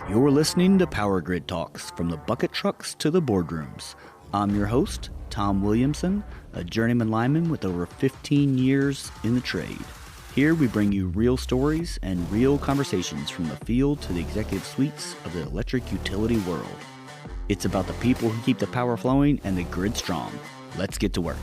You're listening to PowerGridTalks, from the bucket trucks to the boardrooms. I'm your host, Tom Williamson, a journeyman lineman with over 15 years in the trade. Here we bring you real stories and real conversations from the field to the executive suites of the electric utility world. It's about the people who keep the power flowing and the grid strong. Let's get to work.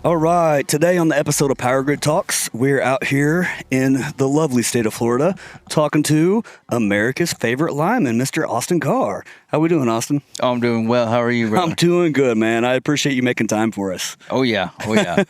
All right, today on the episode of Power Grid Talks, we're out here in the lovely state of Florida talking to America's favorite lineman, Mr. Austin Carr. How we doing, Austin? Oh, I'm doing well. How are you, brother? I'm doing good, man. I appreciate you making time for us. Oh, yeah. Oh, yeah.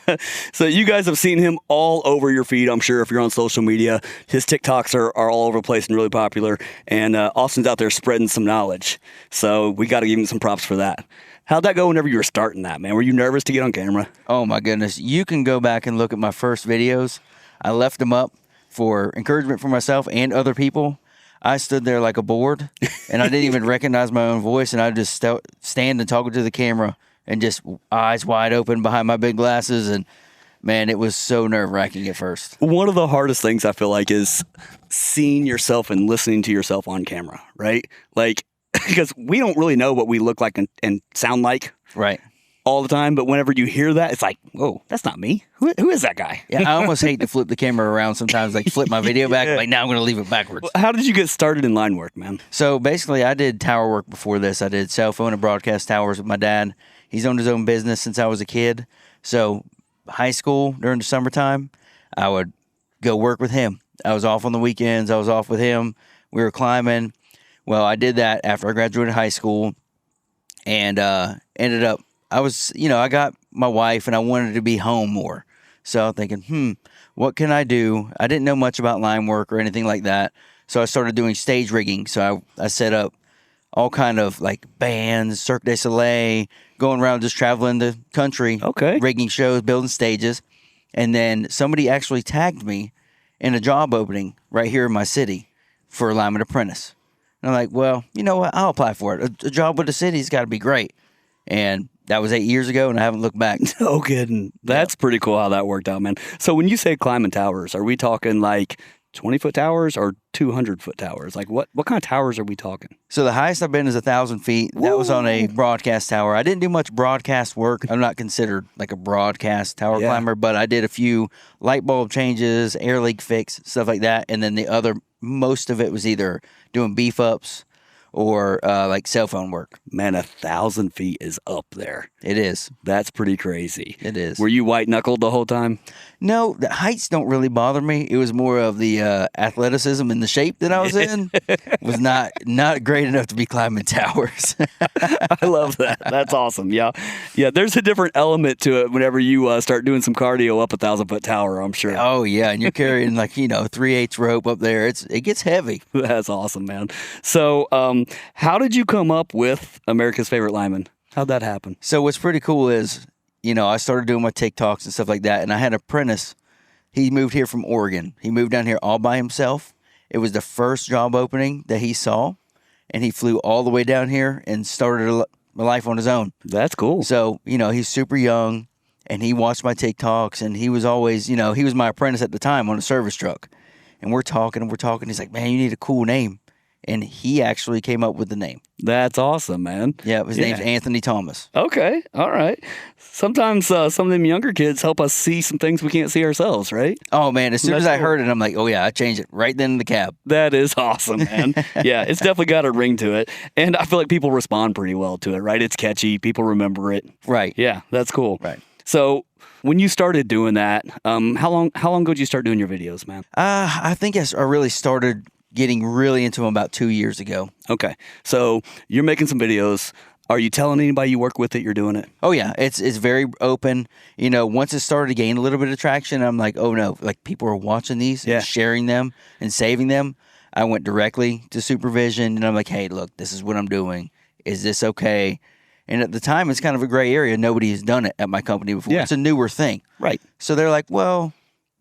So you guys have seen him all over your feed, I'm sure, if you're on social media. His TikToks are all over the place and really popular, and Austin's out there spreading some knowledge. So we got to give him some props for that. How'd that go whenever you were starting that, man? Were you nervous to get on camera? Oh, my goodness. You can go back and look at my first videos. I left them up for encouragement for myself and other people. I stood there like a board, and I didn't even recognize my own voice, and I just stand and talking to the camera and just eyes wide open behind my big glasses, and, man, it was so nerve-wracking at first. One of the hardest things I feel like is seeing yourself and listening to yourself on camera, right? Like, because we don't really know what we look like and sound like Right. all the time, but whenever you hear that, it's like, whoa, that's not me. Who is that guy? Yeah, I almost hate to flip the camera around sometimes, like flip my video back. Like, now I'm going to leave it backwards. How did you get started in line work, man? So basically, I did tower work before this. I did cell phone and broadcast towers with my dad. He's owned his own business since I was a kid. So high school, during the summertime, I would go work with him. I was off on the weekends. I was off with him. We were climbing. Well, I did that after I graduated high school, and ended up, I got my wife, and I wanted to be home more. So I'm thinking, what can I do? I didn't know much about line work or anything like that. So I started doing stage rigging. So I set up all kind of like bands, Cirque du Soleil, going around just traveling the country, rigging shows, building stages. And then somebody actually tagged me in a job opening right here in my city for a lineman apprentice. And I'm like, well, you know what? I'll apply for it. A job with the city's got to be great. And that was 8 years ago, and I haven't looked back. No kidding. That's pretty cool how that worked out, man. So when you say climbing towers, are we talking like 20-foot towers or 200-foot towers? Like what kind of towers are we talking? So the highest I've been is 1,000 feet. That was on a broadcast tower. I didn't do much broadcast work. I'm not considered like a broadcast tower climber, but I did a few light bulb changes, air leak fix, stuff like that. And then most of it was either doing beef ups or like cell phone work. Man, 1,000 feet is up there. It is. That's pretty crazy. It is. Were you white-knuckled the whole time? No, the heights don't really bother me. It was more of the athleticism and the shape that I was in was not great enough to be climbing towers. I love that. That's awesome. Yeah. Yeah, there's a different element to it whenever you start doing some cardio up a 1,000-foot tower, I'm sure. Oh, yeah, and you're carrying like, 3/8 rope up there. It gets heavy. That's awesome, man. So how did you come up with America's Favorite Lineman? How'd that happen? So what's pretty cool is, I started doing my TikToks and stuff like that, and I had an apprentice. He moved here from Oregon. He moved down here all by himself. It was the first job opening that he saw, and he flew all the way down here and started a life on his own. That's cool. So, he's super young, and he watched my TikToks, and he was always, he was my apprentice at the time on a service truck. And we're talking. He's like, man, you need a cool name. And he actually came up with the name. That's awesome, man. Yeah, his name's Anthony Thomas. Okay, all right. Sometimes some of them younger kids help us see some things we can't see ourselves, right? Oh, man, as soon as I heard it, I'm like, oh, yeah, I changed it right then in the cab. That is awesome, man. Yeah, it's definitely got a ring to it. And I feel like people respond pretty well to it, right? It's catchy. People remember it. Right. Yeah, that's cool. Right. So when you started doing that, how long ago did you start doing your videos, man? I think I really started getting really into them about 2 years ago. Okay. So you're making some videos. Are you telling anybody you work with that you're doing it? Oh, yeah. It's very open. Once it started to gain a little bit of traction, I'm like, oh, no. Like, people are watching these and sharing them and saving them. I went directly to supervision, and I'm like, hey, look, this is what I'm doing. Is this okay? And at the time, it's kind of a gray area. Nobody has done it at my company before. Yeah. It's a newer thing. Right. So they're like, well,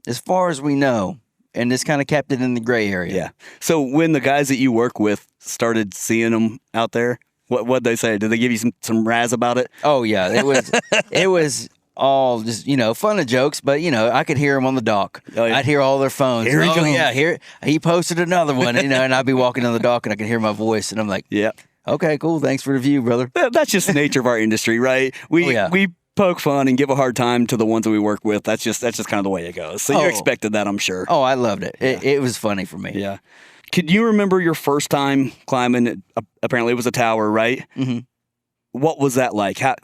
as far as we know, and this kind of kept it in the gray area. Yeah. So when the guys that you work with started seeing them out there, what'd they say? Did they give you some razz about it? Oh, yeah. It was all just, fun and jokes, but, I could hear them on the dock. Oh, yeah. I'd hear all their phones. Here he comes. Yeah, here he posted another one, and I'd be walking on the dock and I could hear my voice, and I'm like, Yeah. okay, cool. Thanks for the view, brother. That's just the nature of our industry, right? We poke fun and give a hard time to the ones that we work with. That's just kind of the way it goes. So you expected that, I'm sure. Oh, I loved it. Yeah. It was funny for me. Yeah. Could you remember your first time climbing? Apparently, it was a tower, right? Mm-hmm. What was that like? How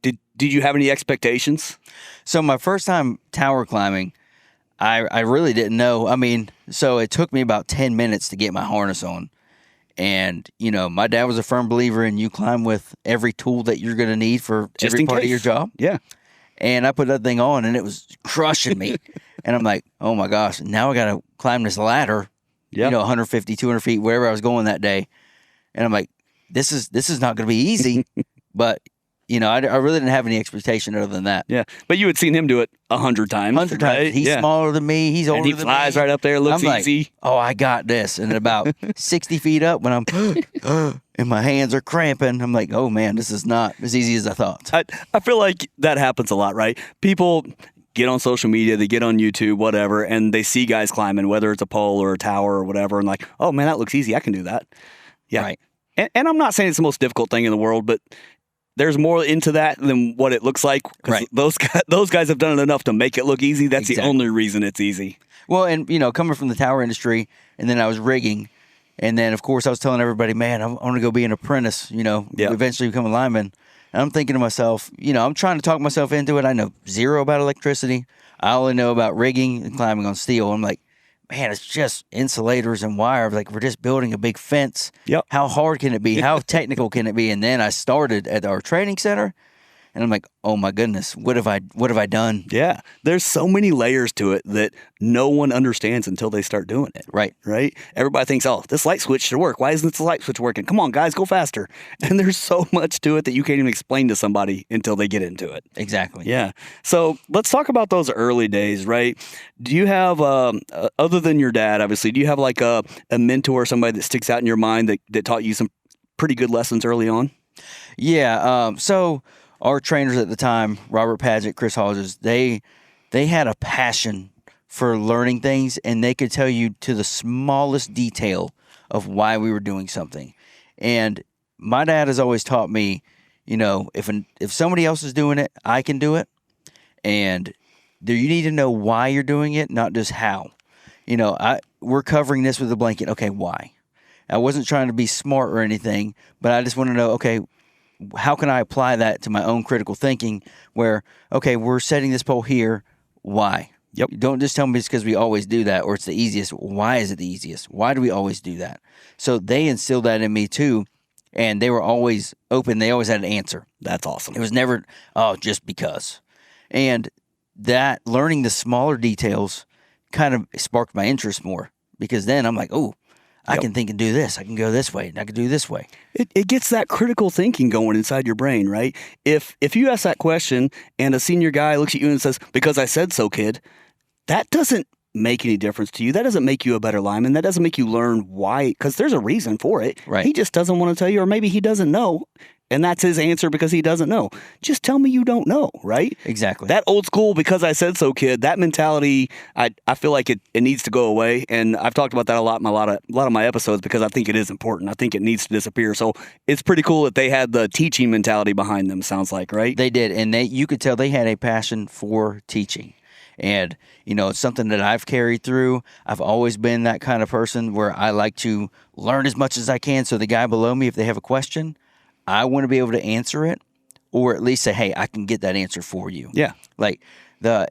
did you have any expectations? So my first time tower climbing, I really didn't know. I mean, so it took me about 10 minutes to get my harness on. And, my dad was a firm believer in you climb with every tool that you're going to need for Just every in part case. of your job. Yeah. And I put that thing on and it was crushing me. And I'm like, oh my gosh, now I got to climb this ladder, 150, 200 feet, wherever I was going that day. And I'm like, this is not going to be easy. But, I really didn't have any expectation other than that. Yeah. But you had seen him do it 100 times. 100 times. Right? He's smaller than me. He's older than me. And he flies right up there, looks I'm easy. Like, oh, I got this. And at about 60 feet up, when I'm, and my hands are cramping, I'm like, oh man, this is not as easy as I thought. I feel like that happens a lot, right? People get on social media, they get on YouTube, whatever, and they see guys climbing, whether it's a pole or a tower or whatever, and like, oh man, that looks easy. I can do that. Yeah. Right. And I'm not saying it's the most difficult thing in the world, but there's more into that than what it looks like. Right. Those guys have done it enough to make it look easy. That's the only reason it's easy. Well, and, coming from the tower industry, and then I was rigging, and then, of course, I was telling everybody, man, I want to go be an apprentice, eventually become a lineman. And I'm thinking to myself, I'm trying to talk myself into it. I know zero about electricity. I only know about rigging and climbing on steel. I'm like, man, it's just insulators and wire. Like, we're just building a big fence. Yep. How hard can it be? How technical can it be? And then I started at our training center, and I'm like, oh my goodness, what have I done? Yeah. There's so many layers to it that no one understands until they start doing it. Right. Right? Everybody thinks, oh, this light switch should work. Why isn't this light switch working? Come on, guys, go faster. And there's so much to it that you can't even explain to somebody until they get into it. Exactly. Yeah. So let's talk about those early days, right? Do you have, other than your dad, obviously, do you have like a mentor, somebody that sticks out in your mind that taught you some pretty good lessons early on? Yeah. So our trainers at the time, Robert Paget, Chris Hodges, they had a passion for learning things, and they could tell you to the smallest detail of why we were doing something. And my dad has always taught me, if somebody else is doing it, I can do it. And you need to know why you're doing it, not just how. We're covering this with a blanket. Okay, why? I wasn't trying to be smart or anything, but I just want to know, okay, how can I apply that to my own critical thinking where, okay, we're setting this pole here. Why? Yep. Don't just tell me it's because we always do that or it's the easiest. Why is it the easiest? Why do we always do that? So they instilled that in me too, and they were always open. They always had an answer. That's awesome. It was never, just because. And that learning the smaller details kind of sparked my interest more because then I'm like, oh, I can think and do this. I can go this way, and I can do this way. It gets that critical thinking going inside your brain, right? If you ask that question and a senior guy looks at you and says, because I said so, kid, that doesn't make any difference to you. That doesn't make you a better lineman. That doesn't make you learn why, because there's a reason for it. Right. He just doesn't want to tell you, or maybe he doesn't know. And that's his answer because he doesn't know. Just tell me you don't know, right? Exactly. That old school, because I said so, kid, that mentality, I feel like it needs to go away. And I've talked about that a lot in a lot of my episodes because I think it is important. I think it needs to disappear. So it's pretty cool that they had the teaching mentality behind them, sounds like, right? They did. And you could tell they had a passion for teaching. And, it's something that I've carried through. I've always been that kind of person where I like to learn as much as I can. So the guy below me, if they have a question, I want to be able to answer it, or at least say, hey, I can get that answer for you. Yeah. Like the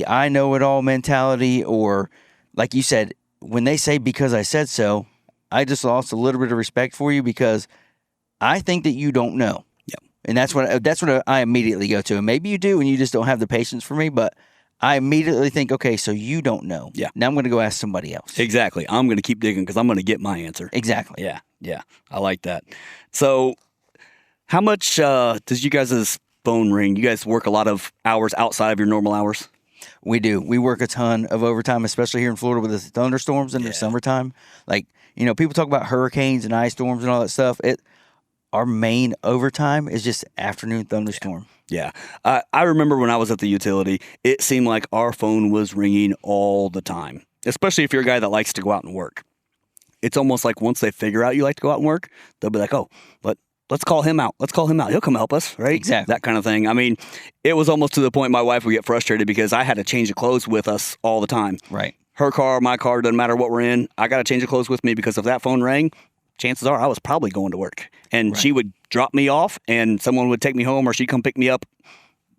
I know it all mentality, or like you said, when they say because I said so, I just lost a little bit of respect for you because I think that you don't know. Yep. And that's what I immediately go to. And maybe you do and you just don't have the patience for me, but I immediately think, okay, so you don't know. Yeah. Now I'm going to go ask somebody else. Exactly. I'm going to keep digging because I'm going to get my answer. Exactly. Yeah. Yeah. I like that. So how much does you guys' phone ring? You guys work a lot of hours outside of your normal hours? We do. We work a ton of overtime, especially here in Florida with the thunderstorms in the summertime. Like, people talk about hurricanes and ice storms and all that stuff. our main overtime is just afternoon thunderstorm. Yeah. I remember when I was at the utility, it seemed like our phone was ringing all the time, especially if you're a guy that likes to go out and work. It's almost like once they figure out you like to go out and work, they'll be like, oh, let's call him out. Let's call him out. He'll come help us, right? Exactly. That kind of thing. I mean, it was almost to the point my wife would get frustrated because I had to change the clothes with us all the time. Right. Her car, my car, doesn't matter what we're in. I got to change the clothes with me because if that phone rang, chances are I was probably going to work. And she would drop me off and someone would take me home or she'd come pick me up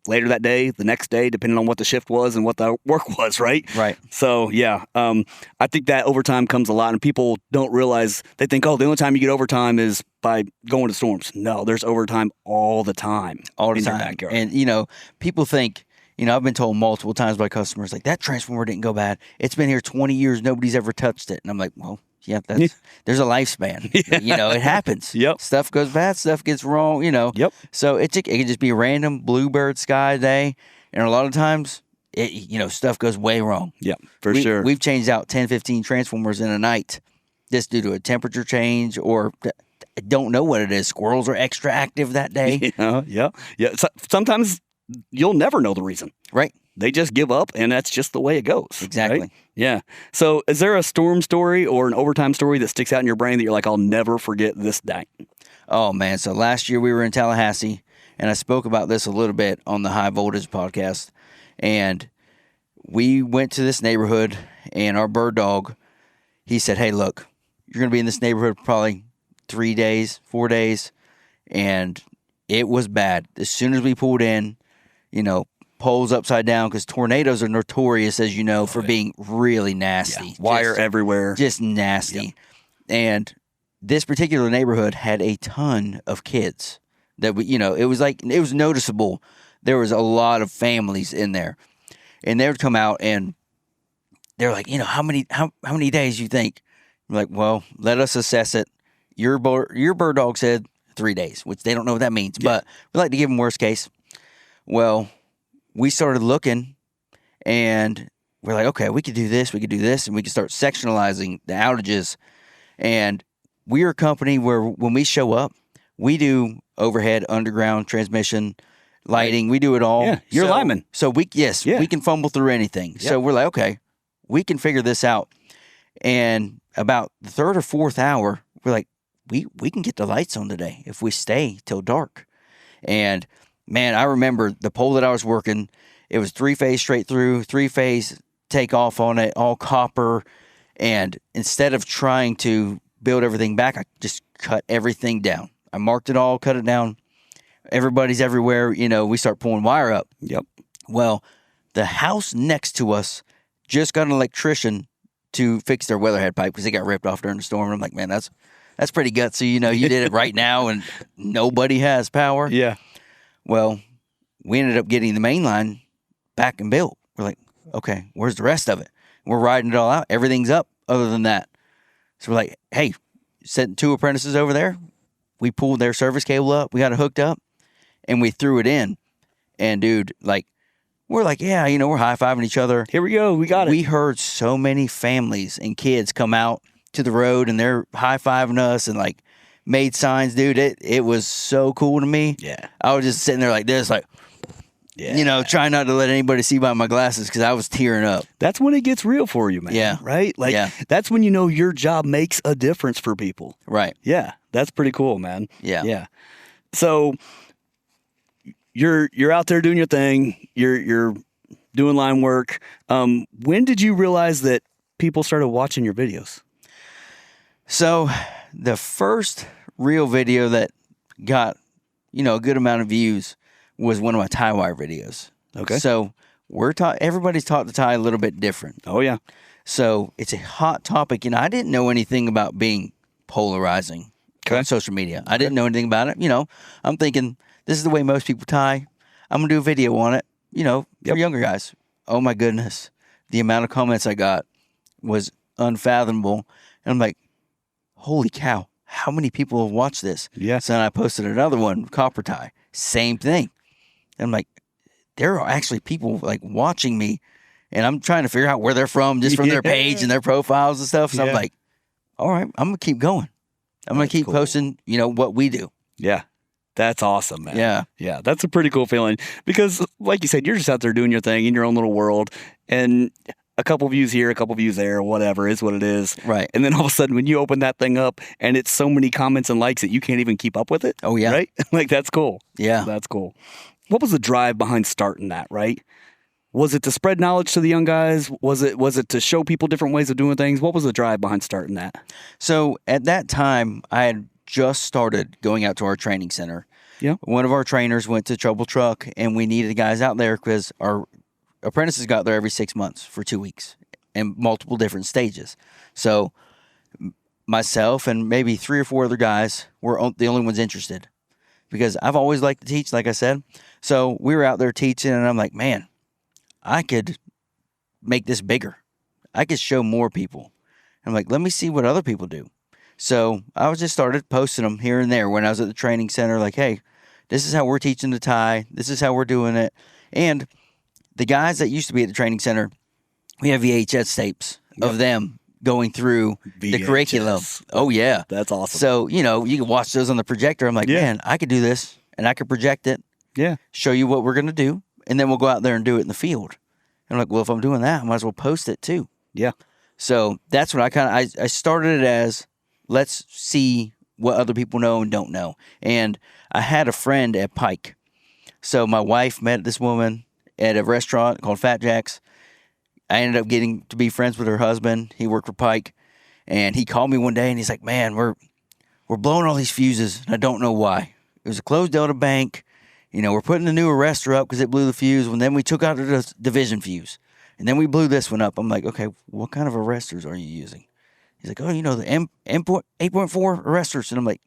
later that day, the next day, depending on what the shift was and what the work was, right? Right. So, yeah, I think that overtime comes a lot, and people don't realize, they think, oh, the only time you get overtime is by going to storms. No, there's overtime all the time. All the in time. Your backyard. And, people think, I've been told multiple times by customers, like, that transformer didn't go bad. It's been here 20 years. Nobody's ever touched it. And I'm like, well, yeah, there's a lifespan. It happens. Yep. Stuff goes bad. Stuff gets wrong, Yep. So it could just be a random bluebird sky day. And a lot of times, stuff goes way wrong. Yep, for sure. We've changed out 10, 15 transformers in a night just due to a temperature change or I don't know what it is. Squirrels are extra active that day. Yeah. So, sometimes you'll never know the reason. Right. They just give up, and that's just the way it goes. Exactly. Right? Yeah. So is there a storm story or an overtime story that sticks out in your brain that you're like, I'll never forget this day? Oh, man. So last year we were in Tallahassee, and I spoke about this a little bit on the High Voltage podcast. And we went to this neighborhood, and our bird dog, he said, hey, look, you're going to be in this neighborhood probably 3 days, 4 days. And it was bad. As soon as we pulled in, poles upside down because tornadoes are notorious, as you know, for being really nasty. Yeah. Wire everywhere. Just nasty. Yep. And this particular neighborhood had a ton of kids that it was noticeable. There was a lot of families in there. And they would come out and they're like, how many days you think? I'm like, well, let us assess it. Your bird dog said 3 days, which they don't know what that means, but we like to give them worst case. Well, we started looking, and we're like, okay, we could do this, and we could start sectionalizing the outages. And we are a company where when we show up, we do overhead, underground, transmission, lighting. We do it all. Yeah, you're a lineman. So we can fumble through anything. Yep. So we're like, okay, we can figure this out. And about the third or fourth hour, we're like, we can get the lights on today if we stay till dark. And man, I remember the pole that I was working, it was 3-phase straight through, 3-phase take off on it, all copper. And instead of trying to build everything back, I just cut everything down. I marked it all, cut it down. Everybody's everywhere. We start pulling wire up. Yep. Well, the house next to us just got an electrician to fix their weatherhead pipe because it got ripped off during the storm. And I'm like, man, that's pretty gutsy. You did it right now and nobody has power. Yeah. Well, we ended up getting the main line back and built. We're like, okay, where's the rest of it? We're riding it all out. Everything's up other than that. So we're like, hey, sent 2 apprentices over there. We pulled their service cable up. We got it hooked up, and we threw it in. And, dude, we're like, yeah, we're high-fiving each other. Here we go. We got it. We heard so many families and kids come out to the road, and they're high-fiving us and, made signs, dude. It was so cool to me. Yeah. I was just sitting there like this, trying not to let anybody see by my glasses because I was tearing up. That's when it gets real for you, man. Yeah. Right? That's when your job makes a difference for people. Right. Yeah. That's pretty cool, man. Yeah. Yeah. So you're out there doing your thing. You're doing line work. When did you realize that people started watching your videos? So the first real video that got, a good amount of views was one of my tie wire videos. Okay. So everybody's taught to tie a little bit different. Oh, yeah. So it's a hot topic. I didn't know anything about being polarizing on social media. I didn't know anything about it. I'm thinking this is the way most people tie. I'm going to do a video on it, for younger guys. Oh, my goodness. The amount of comments I got was unfathomable. And I'm like, holy cow, how many people have watched this? Yeah. So then I posted another one, copper tie, same thing. And I'm like, there are actually people watching me, and I'm trying to figure out where they're from just from their page and their profiles and stuff. So I'm like, all right, I'm going to keep going. I'm going to keep posting, what we do. Yeah. That's awesome, man. Yeah. Yeah. That's a pretty cool feeling because, like you said, you're just out there doing your thing in your own little world, and a couple views here, a couple views there, whatever is what it is. Right. And then all of a sudden, when you open that thing up and it's so many comments and likes that you can't even keep up with it. Oh, yeah. Right? Like, that's cool. Yeah. That's cool. What was the drive behind starting that, right? Was it to spread knowledge to the young guys? Was it to show people different ways of doing things? What was the drive behind starting that? So at that time, I had just started going out to our training center. Yeah. One of our trainers went to Trouble Truck, and we needed guys out there because our apprentices got there every 6 months for 2 weeks in multiple different stages. So myself and maybe 3 or 4 other guys were the only ones interested because I've always liked to teach, like I said. So we were out there teaching, and I'm like, man, I could make this bigger. I could show more people. I'm like, let me see what other people do. So I was just started posting them here and there when I was at the training center, like, hey, this is how we're teaching the tie. This is how we're doing it. And the guys that used to be at the training center, we have VHS tapes of them going through the curriculum. Oh, yeah. That's awesome. So, you can watch those on the projector. I'm like, man, I could do this, and I could project it, show you what we're going to do, and then we'll go out there and do it in the field. And I'm like, well, if I'm doing that, I might as well post it too. Yeah. So that's what I started it as, let's see what other people know and don't know. And I had a friend at Pike. So my wife met this woman at a restaurant called Fat Jack's. I ended up getting to be friends with her husband. He worked for Pike. And he called me one day and he's like, man, we're blowing all these fuses and I don't know why. It was a closed Delta bank. We're putting the new arrestor up because it blew the fuse. And then we took out the division fuse. And then we blew this one up. I'm like, okay, what kind of arresters are you using? He's like, oh, the M8.4 arresters. And I'm like,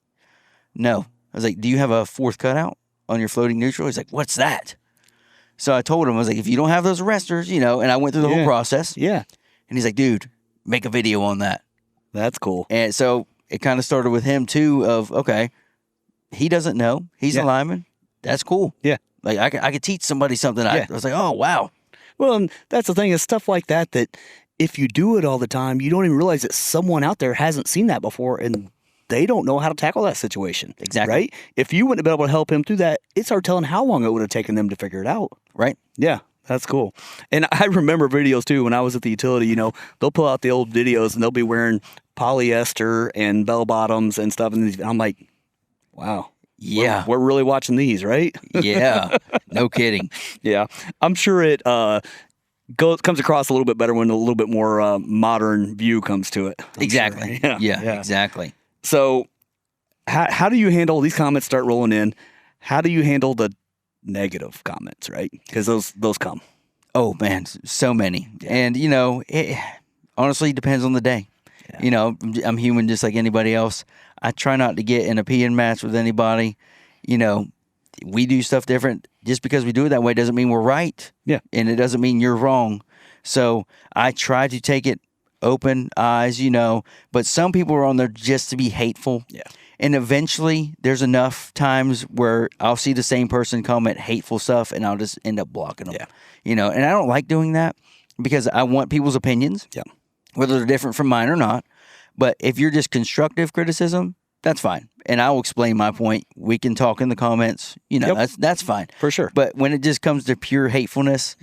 no. I was like, do you have a fourth cutout on your floating neutral? He's like, what's that? So I told him, I was like, if you don't have those arresters, and I went through the whole process. Yeah. And he's like, dude, make a video on that. That's cool. And so it kind of started with him too of, okay, he doesn't know. He's a lineman. That's cool. Yeah. Like I could teach somebody something. I was like, oh, wow. Well, and that's the thing is stuff like that if you do it all the time, you don't even realize that someone out there hasn't seen that before and they don't know how to tackle that situation. Exactly. Right? If you wouldn't have been able to help him through that, it's hard telling how long it would have taken them to figure it out. Right. Yeah. That's cool. And I remember videos too when I was at the utility, they'll pull out the old videos and they'll be wearing polyester and bell bottoms and stuff. And I'm like, wow. Yeah. We're really watching these, right? Yeah. No kidding. Yeah. I'm sure it comes across a little bit better when a little bit more modern view comes to it. Exactly. Sure. Yeah, exactly. So how do you handle these comments start rolling in? How do you handle the negative comments, right? Because those come. Oh, man, so many. Yeah. And, it honestly depends on the day. Yeah. I'm human just like anybody else. I try not to get in a peeing match with anybody. We do stuff different. Just because we do it that way doesn't mean we're right. Yeah. And it doesn't mean you're wrong. So I try to take it open eyes, but some people are on there just to be hateful. Yeah. And eventually there's enough times where I'll see the same person comment hateful stuff and I'll just end up blocking them. Yeah. And I don't like doing that because I want people's opinions. Yeah. Whether they're different from mine or not. But if you're just constructive criticism, that's fine. And I'll explain my point. We can talk in the comments. That's fine. For sure. But when it just comes to pure hatefulness,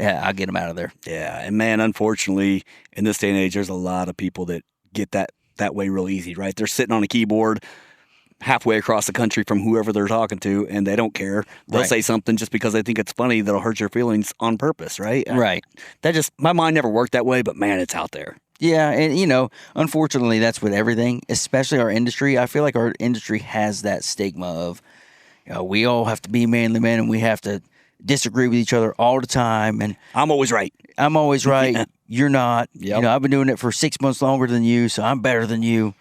I'll get them out of there. Yeah. And man, unfortunately, in this day and age, there's a lot of people that get that way real easy, right? They're sitting on a keyboard halfway across the country from whoever they're talking to, and they don't care. They'll say something just because they think it's funny that'll hurt your feelings on purpose, right? Right. My mind never worked that way, but man, it's out there. Yeah, and unfortunately, that's with everything, especially our industry. I feel like our industry has that stigma of, we all have to be manly men and we have to disagree with each other all the time. And I'm always right. I'm always right. Yeah. You're not. Yep. I've been doing it for 6 months longer than you, so I'm better than you.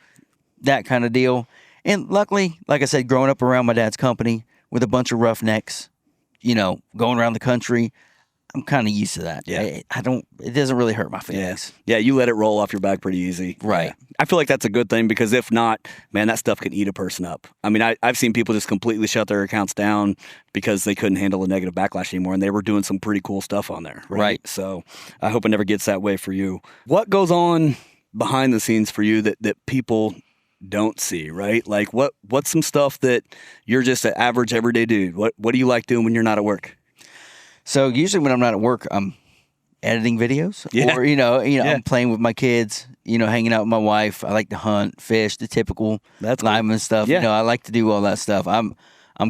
That kind of deal. And luckily, like I said, growing up around my dad's company with a bunch of roughnecks, going around the country, I'm kind of used to that. Yeah. It doesn't really hurt my feelings. Yeah, you let it roll off your back pretty easy. Right. Yeah. I feel like that's a good thing because if not, man, that stuff can eat a person up. I mean, I've seen people just completely shut their accounts down because they couldn't handle the negative backlash anymore, and they were doing some pretty cool stuff on there. Right. So I hope it never gets that way for you. What goes on behind the scenes for you that people don't see, right? Like what's some stuff that you're just an average everyday dude? What do you like doing when you're not at work? So usually when I'm not at work, I'm editing videos, Yeah. or I'm playing with my kids, hanging out with my wife. I like to hunt, fish, the typical That's cool. lineman stuff. Yeah. I like to do all that stuff. I'm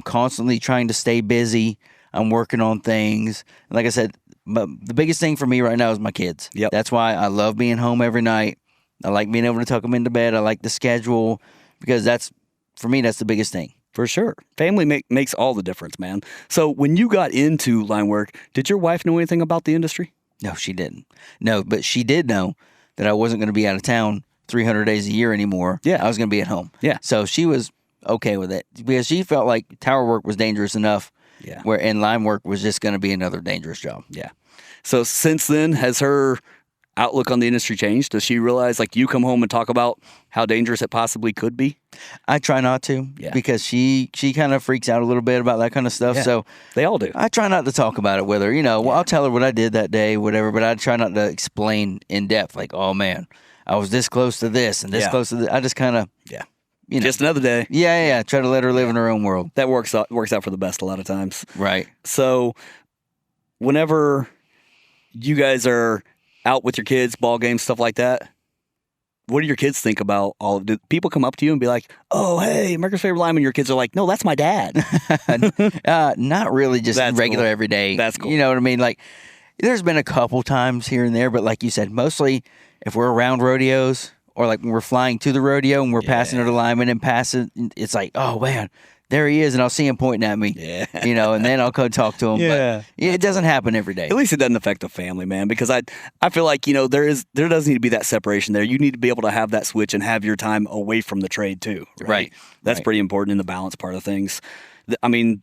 constantly trying to stay busy. I'm working on things. Like I said, but the biggest thing for me right now is my kids. Yep. That's why I love being home every night. I like being able to tuck them into bed. I like the schedule, because for me, that's the biggest thing. For sure. Family makes all the difference, man. So when you got into line work, did your wife know anything about the industry? No, she didn't. No, but she did know that I wasn't going to be out of town 300 days a year anymore. Yeah. I was going to be at home. Yeah. So she was okay with it, because she felt like tower work was dangerous enough. Yeah. And line work was just going to be another dangerous job. Yeah. So since then, has her outlook on the industry changed? Does she realize, like, you come home and talk about how dangerous it possibly could be? I try not to, because she kind of freaks out a little bit about that kind of stuff. Yeah. So they all do. I try not to talk about it with her. Well, I'll tell her what I did that day, whatever, but I try not to explain in depth, like, oh man, I was this close to this and this close to this. I just kind of, just another day. Yeah. Try to let her live in her own world. That works out for the best a lot of times. Right. So whenever you guys are out with your kids, ball games, stuff like that, what do your kids think about all of it? Do people come up to you and be like, oh, hey, America's favorite lineman? Your kids are like, no, that's my dad. Not really, just That's regular cool. everyday. That's cool. You know what I mean? Like, there's been a couple times here and there, but like you said, mostly if we're around rodeos, or like when we're flying to the rodeo and we're passing the lineman and passing, it's like, oh man, there he is, and I'll see him pointing at me. Yeah. And then I'll go talk to him. Yeah. But it doesn't happen every day. At least it doesn't affect the family, man, because I feel like, there does need to be that separation there. You need to be able to have that switch and have your time away from the trade too. Right. That's Right. pretty important in the balance part of things. I mean,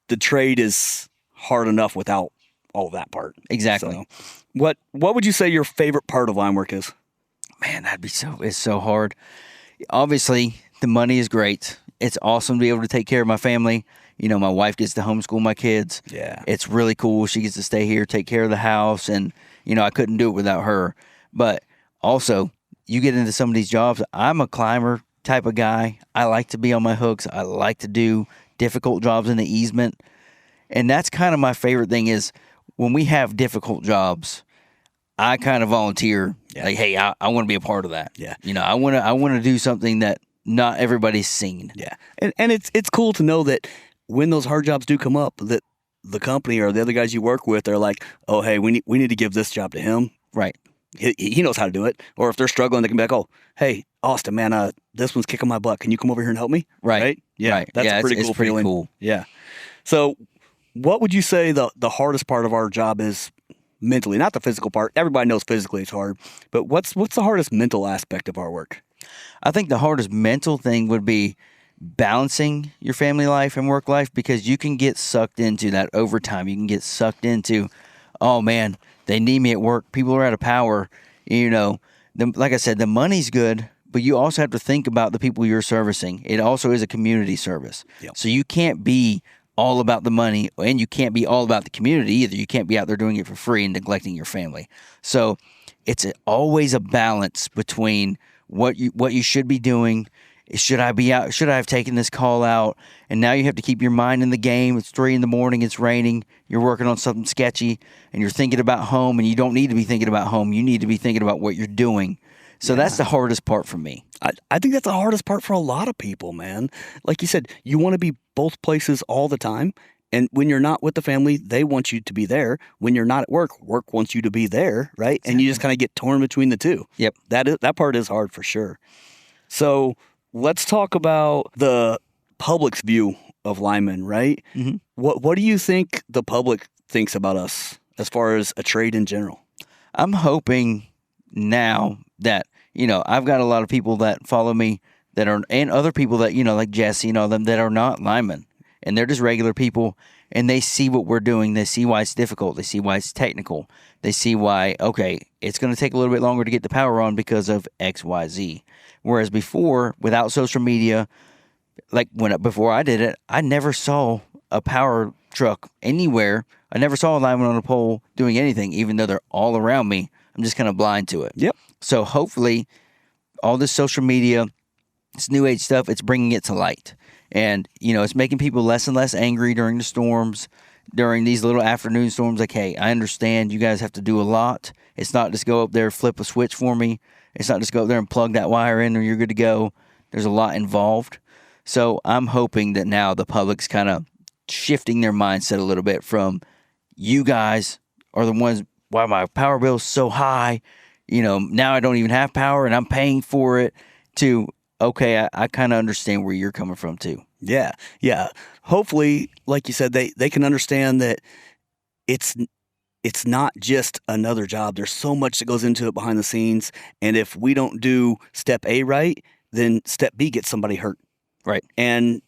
the trade is hard enough without all of that part. Exactly. So, what would you say your favorite part of line work is? Man, it's so hard. Obviously, the money is great. It's awesome to be able to take care of my family. My wife gets to homeschool my kids. Yeah. It's really cool. She gets to stay here, take care of the house, and, I couldn't do it without her. But also, you get into some of these jobs, I'm a climber type of guy. I like to be on my hooks. I like to do difficult jobs in the easement. And that's kind of my favorite thing is when we have difficult jobs, I kind of volunteer, like, hey, I want to be a part of that. Yeah. I want to do something that not everybody's seen. Yeah. And it's cool to know that when those hard jobs do come up, that the company or the other guys you work with are like, oh, hey, we need to give this job to him. Right. He knows how to do it. Or if they're struggling, they can be like, oh, hey, Austin, man, this one's kicking my butt. Can you come over here and help me? Right. Yeah. Right. That's a pretty it's cool pretty feeling. cool. Yeah. So what would you say the hardest part of our job is mentally? Not the physical part. Everybody knows physically it's hard. But what's the hardest mental aspect of our work? I think the hardest mental thing would be balancing your family life and work life, because you can get sucked into that overtime. You can get sucked into, oh man, they need me at work. People are out of power. Like I said, the money's good, but you also have to think about the people you're servicing. It also is a community service. Yep. So you can't be all about the money, and you can't be all about the community either. You can't be out there doing it for free and neglecting your family. So it's always a balance between what you should be doing. Should I be out? Should I have taken this call out? And now you have to keep your mind in the game. It's 3 a.m. It's raining. You're working on something sketchy, and you're thinking about home. And you don't need to be thinking about home. You need to be thinking about what you're doing. So that's the hardest part for me. I think that's the hardest part for a lot of people, man. Like you said, you want to be both places all the time. And when you're not with the family, they want you to be there. When you're not at work, work wants you to be there, right? Exactly. And you just kind of get torn between the two. Yep. That part is hard for sure. So let's talk about the public's view of linemen, right? Mm-hmm. What do you think the public thinks about us as far as a trade in general? I'm hoping now that, I've got a lot of people that follow me that are, and other people that, like Jesse and all them that are not linemen, and they're just regular people, and they see what we're doing. They see why it's difficult. They see why it's technical. They see why, okay, it's going to take a little bit longer to get the power on because of X, Y, Z. Whereas before, without social media, before I did it, I never saw a power truck anywhere. I never saw a lineman on a pole doing anything, even though they're all around me. I'm just kind of blind to it. Yep. So hopefully all this social media It's new age stuff. It's bringing it to light. And, it's making people less and less angry during the storms, during these little afternoon storms. Like, hey, I understand you guys have to do a lot. It's not just go up there, flip a switch for me. It's not just go up there and plug that wire in and you're good to go. There's a lot involved. So I'm hoping that now the public's kind of shifting their mindset a little bit from, you guys are the ones, why my power bill is so high. Now I don't even have power and I'm paying for it, to, okay, I kind of understand where you're coming from too. Yeah. Hopefully, like you said, they can understand that it's not just another job. There's so much that goes into it behind the scenes. And if we don't do step A right, then step B gets somebody hurt. Right. And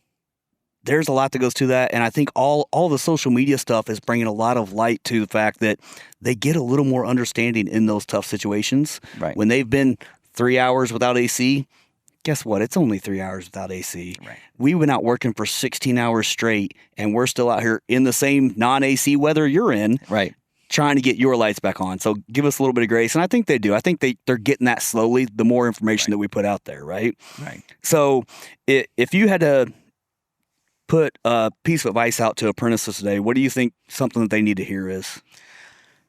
there's a lot that goes to that. And I think all the social media stuff is bringing a lot of light to the fact that they get a little more understanding in those tough situations. Right. When they've been 3 hours without AC, guess what? It's only 3 hours without AC. Right. We went out working for 16 hours straight, and we're still out here in the same non-AC weather you're in. Right. Trying to get your lights back on. So give us a little bit of grace. And I think they do. I think they're getting that slowly, the more information that we put out there, right? Right. So if you had to put a piece of advice out to apprentices today, what do you think something that they need to hear is?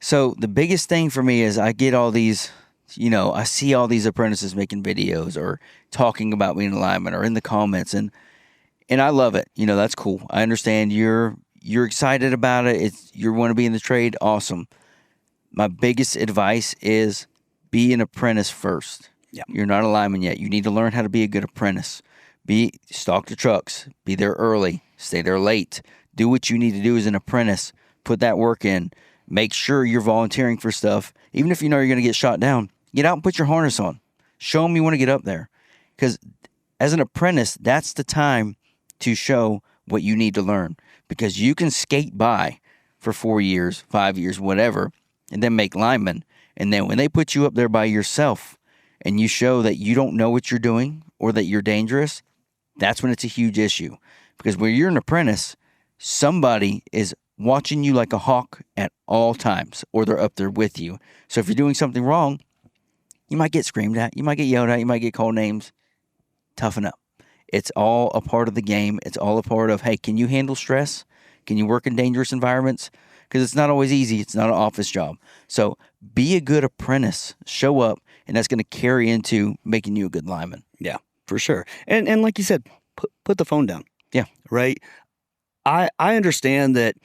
So the biggest thing for me is I get all these, I see all these apprentices making videos or talking about being a lineman or in the comments, and I love it. That's cool. I understand you're excited about it. You want to be in the trade. Awesome. My biggest advice is be an apprentice first. Yeah. You're not a lineman yet. You need to learn how to be a good apprentice. Stock the trucks. Be there early. Stay there late. Do what you need to do as an apprentice. Put that work in. Make sure you're volunteering for stuff. Even if you know you're going to get shot down, get out and put your harness on. Show them you want to get up there. Because as an apprentice, that's the time to show what you need to learn. Because you can skate by for 4 years, 5 years, whatever, and then make lineman. And then when they put you up there by yourself and you show that you don't know what you're doing or that you're dangerous, that's when it's a huge issue. Because when you're an apprentice, somebody is watching you like a hawk at all times, or they're up there with you. So if you're doing something wrong, you might get screamed at, you might get yelled at, you might get called names. Toughen up. It's all a part of the game. It's all a part of, hey, can you handle stress? Can you work in dangerous environments? Because it's not always easy. It's not an office job. So be a good apprentice. Show up, and that's going to carry into making you a good lineman. Yeah, for sure. And like you said, put the phone down. Yeah. Right? I understand that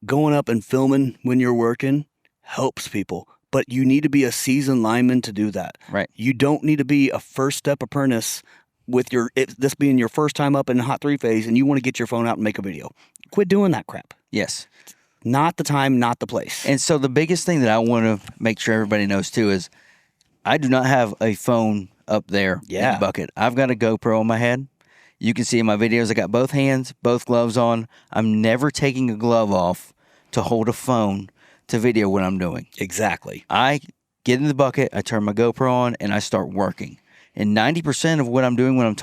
going up and filming when you're working helps people, but you need to be a seasoned lineman to do that. Right. You don't need to be a first step apprentice with this being your first time up in hot 3 phase and you want to get your phone out and make a video. Quit doing that crap. Yes. Not the time, not the place. And so the biggest thing that I want to make sure everybody knows too is I do not have a phone up there in the bucket. I've got a GoPro on my head. You can see in my videos I got both hands, both gloves on. I'm never taking a glove off to hold a phone to video what I'm doing. Exactly. I get in the bucket, I turn my GoPro on, and I start working. And 90% of what I'm doing when I'm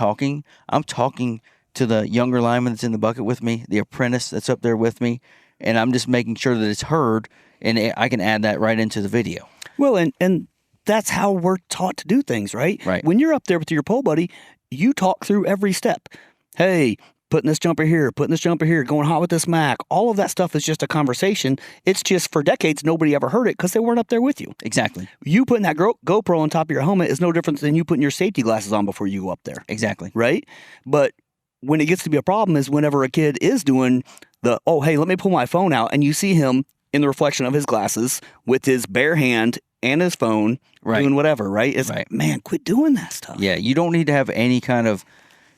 talking to the younger lineman that's in the bucket with me, the apprentice that's up there with me, and I'm just making sure that it's heard, and I can add that right into the video. Well, and that's how we're taught to do things, right? Right. When you're up there with your pole buddy, you talk through every step. Hey, putting this jumper here, going hot with this Mac. All of that stuff is just a conversation. It's just for decades, nobody ever heard it because they weren't up there with you. Exactly. You putting that GoPro on top of your helmet is no different than you putting your safety glasses on before you go up there. Exactly. Right? But when it gets to be a problem is whenever a kid is doing hey, let me pull my phone out, and you see him in the reflection of his glasses with his bare hand and his phone doing whatever, right? It's man, quit doing that stuff. Yeah, you don't need to have any kind of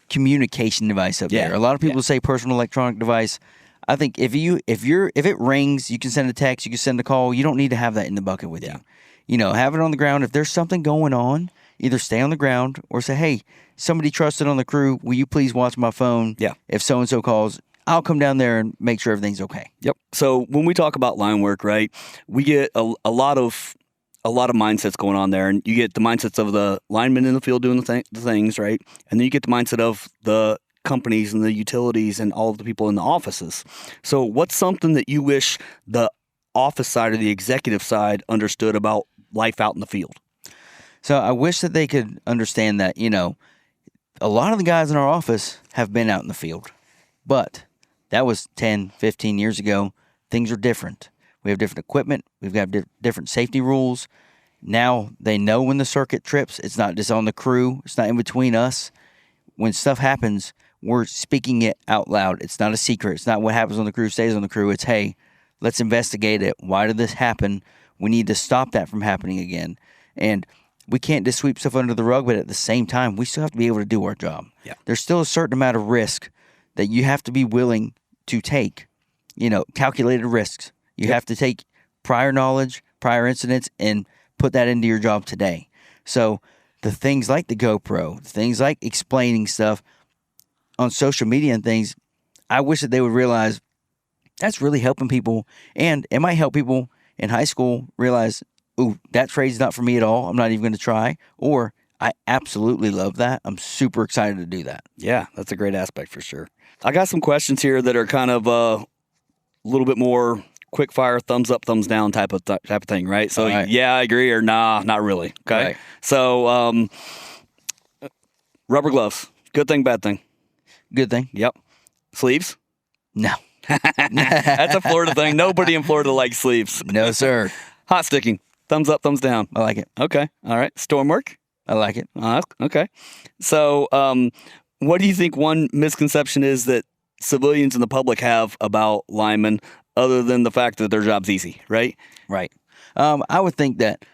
communication device up there. A lot of people say personal electronic device. I think if it rings, you can send a text, you can send a call. You don't need to have that in the bucket with you. Have it on the ground. If there's something going on, either stay on the ground or say, hey, somebody trusted on the crew, will you please watch my phone? Yeah. If so-and-so calls, I'll come down there and make sure everything's okay. Yep. So when we talk about line work, right, we get a lot of mindsets going on there, and you get the mindsets of the linemen in the field doing the things, right, and then you get the mindset of the companies and the utilities and all of the people in the offices. So what's something that you wish the office side or the executive side understood about life out in the field? So I wish that they could understand that, a lot of the guys in our office have been out in the field, but that was 10, 15 years ago. Things are different. We have different equipment. We've got different safety rules. Now they know when the circuit trips. It's not just on the crew. It's not in between us. When stuff happens, we're speaking it out loud. It's not a secret. It's not what happens on the crew stays on the crew. It's, hey, let's investigate it. Why did this happen? We need to stop that from happening again. And we can't just sweep stuff under the rug, but at the same time, we still have to be able to do our job. Yeah. There's still a certain amount of risk that you have to be willing to take, calculated risks. You have to take prior knowledge, prior incidents, and put that into your job today. So the things like the GoPro, things like explaining stuff on social media and things, I wish that they would realize that's really helping people. And it might help people in high school realize, ooh, that trade's not for me at all. I'm not even going to try. Or I absolutely love that. I'm super excited to do that. Yeah, that's a great aspect for sure. I got some questions here that are kind of a little bit more quick fire, thumbs up, thumbs down type of thing, right? So, right. Yeah, I agree, or nah, not really. Okay. Right. So, rubber gloves, good thing, bad thing? Good thing. Yep. Sleeves? No. That's a Florida thing. Nobody in Florida likes sleeves. No, sir. Hot sticking, thumbs up, thumbs down. I like it. Okay. All right. Storm work? I like it. Okay. So, what do you think one misconception is that civilians and the public have about linemen, other than the fact that their job's easy, right? Right. I would think that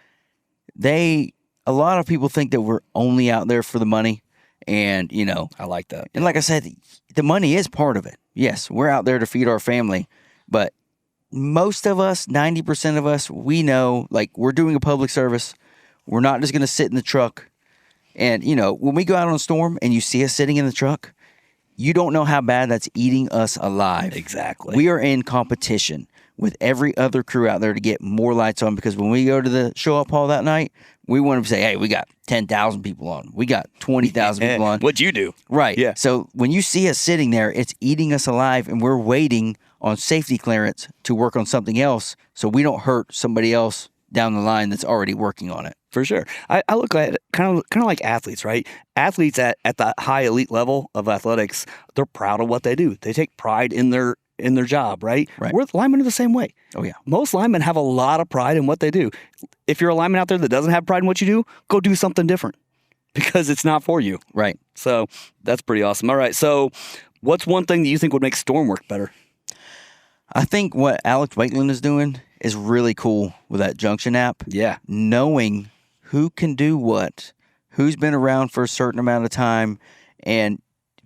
a lot of people think that we're only out there for the money. And, I like that. And like I said, the money is part of it. Yes, we're out there to feed our family. But most of us, 90% of us, we know, like, we're doing a public service. We're not just going to sit in the truck. And, when we go out on a storm and you see us sitting in the truck, you don't know how bad that's eating us alive. Exactly. We are in competition with every other crew out there to get more lights on, because when we go to the show-up hall that night, we want to say, hey, we got 10,000 people on. We got 20,000 people on. What'd you do? Right. Yeah. So when you see us sitting there, it's eating us alive, and we're waiting on safety clearance to work on something else so we don't hurt somebody else down the line that's already working on it. For sure. I look at it kind of like athletes, right? Athletes at the high elite level of athletics, they're proud of what they do. They take pride in their job, right? Right. We're linemen are the same way. Oh, yeah. Most linemen have a lot of pride in what they do. If you're a lineman out there that doesn't have pride in what you do, go do something different, because it's not for you. Right. So that's pretty awesome. All right. So what's one thing that you think would make storm work better? I think what Alex Wakeland is doing is really cool with that Junction app. Yeah. Knowing who can do what, who's been around for a certain amount of time, and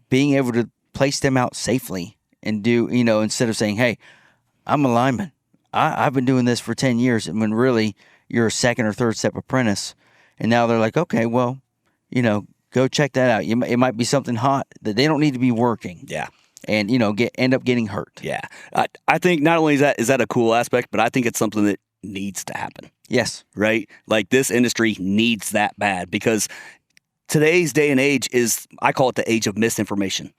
being able to place them out safely and do, instead of saying, hey, I'm a lineman. I've been doing this for 10 years. And when really you're a second or third step apprentice. And now they're like, okay, well, go check that out. It might be something hot that they don't need to be working. Yeah. And, end up getting hurt. Yeah. I think not only is that a cool aspect, but I think it's something that needs to happen. Yes. Right? Like, this industry needs that bad, because today's day and age is, I call it the age of misinformation.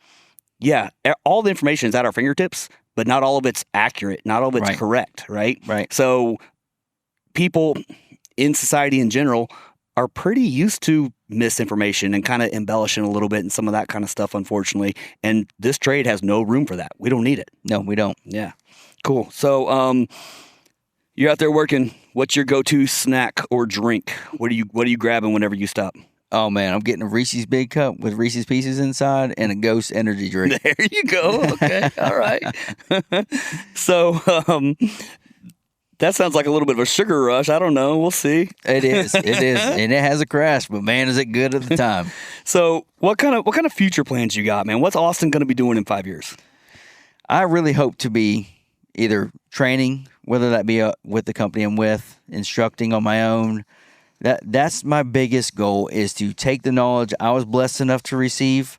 Yeah, all the information is at our fingertips, but not all of it's accurate. Not all of it's correct, right? Right. So people in society in general are pretty used to misinformation and kind of embellishing a little bit and some of that kind of stuff, unfortunately. And this trade has no room for that. We don't need it. No, we don't. Yeah. Cool. So you're out there working. What's your go-to snack or drink? What are you grabbing whenever you stop? Oh, man, I'm getting a Reese's Big Cup with Reese's Pieces inside and a Ghost energy drink. There you go. Okay. All right. So that sounds like a little bit of a sugar rush. I don't know. We'll see. It is. And it has a crash, but man, is it good at the time. So what kind of future plans you got, man? What's Austin going to be doing in 5 years? I really hope to be either training, whether that be with the company I'm with, instructing on my own. That's my biggest goal, is to take the knowledge I was blessed enough to receive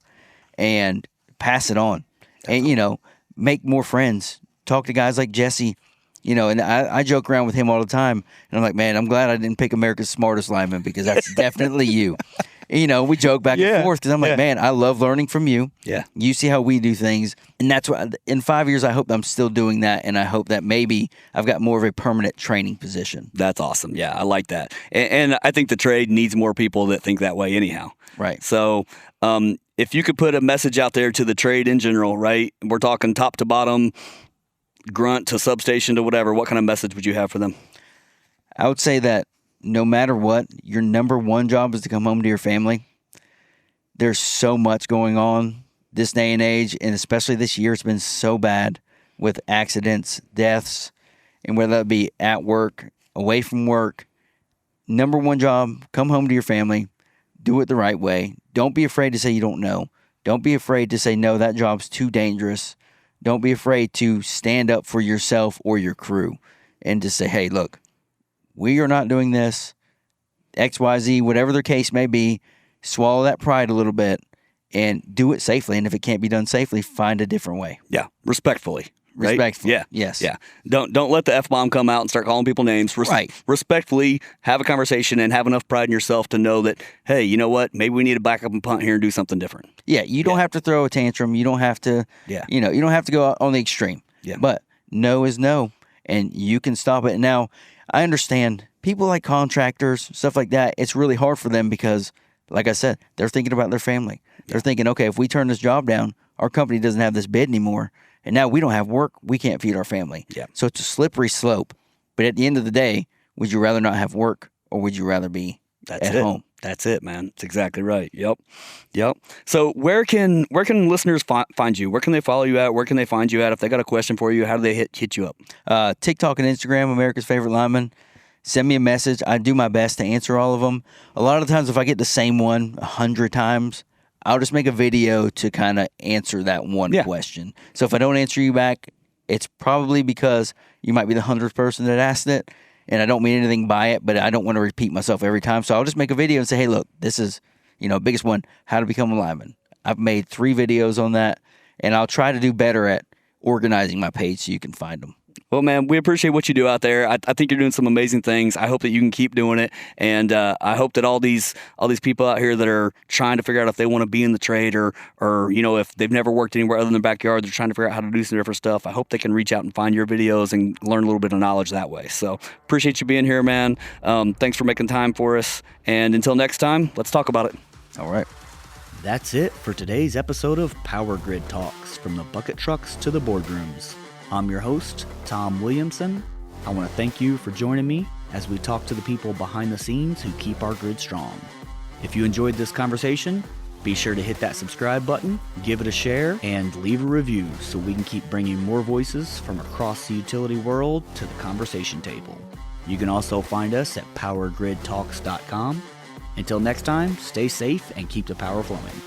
and pass it on. And, make more friends. Talk to guys like Jesse, and I joke around with him all the time. And I'm like, man, I'm glad I didn't pick America's Smartest Lineman, because that's definitely you. We joke back and forth, because I'm like, man, I love learning from you. Yeah. You see how we do things. And that's what, in 5 years, I hope I'm still doing that. And I hope that maybe I've got more of a permanent training position. That's awesome. Yeah, I like that. And I think the trade needs more people that think that way anyhow. Right. So if you could put a message out there to the trade in general, right? We're talking top to bottom, grunt to substation to whatever. What kind of message would you have for them? I would say that no matter what, your number one job is to come home to your family. There's so much going on this day and age, and especially this year, it's been so bad with accidents, deaths, and whether that be at work, away from work. Number one job, come home to your family. Do it the right way. Don't be afraid to say you don't know. Don't be afraid to say, no, that job's too dangerous. Don't be afraid to stand up for yourself or your crew and to say, hey, look, we are not doing this, XYZ, whatever their case may be. Swallow that pride a little bit and do it safely. And if it can't be done safely, find a different way. Yeah, respectfully. Right? Respectfully. Yeah. Yes. Yeah. Don't let the F-bomb come out and start calling people names. Right. Respectfully have a conversation and have enough pride in yourself to know that, hey, you know what? Maybe we need to back up and punt here and do something different. Yeah. You don't have to throw a tantrum. You don't have to, you don't have to go on the extreme. Yeah. But no is no, and you can stop it. Now, I understand people like contractors, stuff like that. It's really hard for them because, like I said, they're thinking about their family. They're thinking, okay, if we turn this job down, our company doesn't have this bid anymore. And now we don't have work. We can't feed our family. Yeah. So it's a slippery slope. But at the end of the day, would you rather not have work or would you rather be at home? That's it, man. That's exactly right. Yep. So where can listeners find you? Where can they follow you at? Where can they find you at? If they got a question for you, how do they hit you up? TikTok and Instagram, America's Favorite Lineman. Send me a message. I do my best to answer all of them. A lot of the times, if I get the same one 100 times, I'll just make a video to kind of answer that one question. So if I don't answer you back, it's probably because you might be the 100th person that asked it, and I don't mean anything by it, but I don't want to repeat myself every time. So I'll just make a video and say, hey, look, this is, biggest one, how to become a lineman. I've made 3 videos on that, and I'll try to do better at organizing my page so you can find them. Well, man, we appreciate what you do out there. I think you're doing some amazing things. I hope that you can keep doing it, and I hope that all these people out here that are trying to figure out if they want to be in the trade or if they've never worked anywhere other than their backyard, they're trying to figure out how to do some different stuff. I hope they can reach out and find your videos and learn a little bit of knowledge that way. So appreciate you being here, man. Thanks for making time for us, and until next time, let's talk about it. All right. That's it for today's episode of Power Grid Talks, from the bucket trucks to the boardrooms. I'm your host, Tom Williamson. I want to thank you for joining me as we talk to the people behind the scenes who keep our grid strong. If you enjoyed this conversation, be sure to hit that subscribe button, give it a share, and leave a review so we can keep bringing more voices from across the utility world to the conversation table. You can also find us at PowerGridTalks.com. Until next time, stay safe and keep the power flowing.